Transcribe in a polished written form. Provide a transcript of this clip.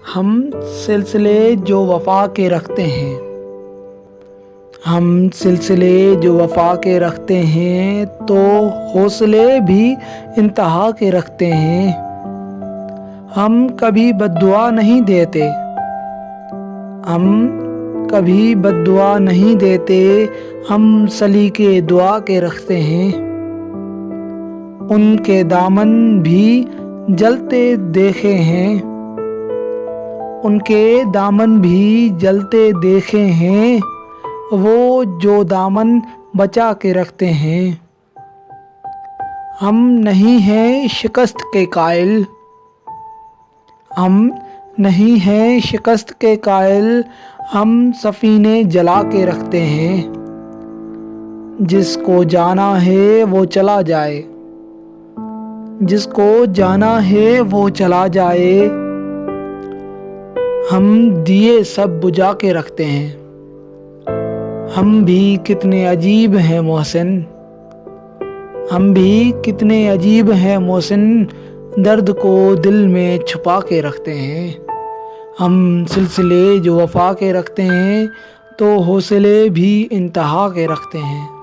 ہم سلسلے جو وفا کے رکھتے ہیں، ہم سلسلے جو وفا کے رکھتے ہیں تو حوصلے بھی انتہا کے رکھتے ہیں۔ ہم کبھی بد دعا نہیں دیتے، ہم کبھی بد دعا نہیں دیتے، ہم سلیقے دعا کے رکھتے ہیں۔ ان کے دامن بھی جلتے دیکھے ہیں، ان کے دامن بھی جلتے دیکھے ہیں، وہ جو دامن بچا کے رکھتے ہیں۔ ہم نہیں ہیں شکست کے قائل، ہم نہیں ہیں شکست کے قائل، ہم سفینے جلا کے رکھتے ہیں۔ جس کو جانا ہے وہ چلا جائے، جس کو جانا ہے وہ چلا جائے، ہم دیے سب بجھا کے رکھتے ہیں۔ ہم بھی کتنے عجیب ہیں محسن، ہم بھی کتنے عجیب ہیں محسن، درد کو دل میں چھپا کے رکھتے ہیں۔ ہم سلسلے جو وفا کے رکھتے ہیں تو حوصلے بھی انتہا کے رکھتے ہیں۔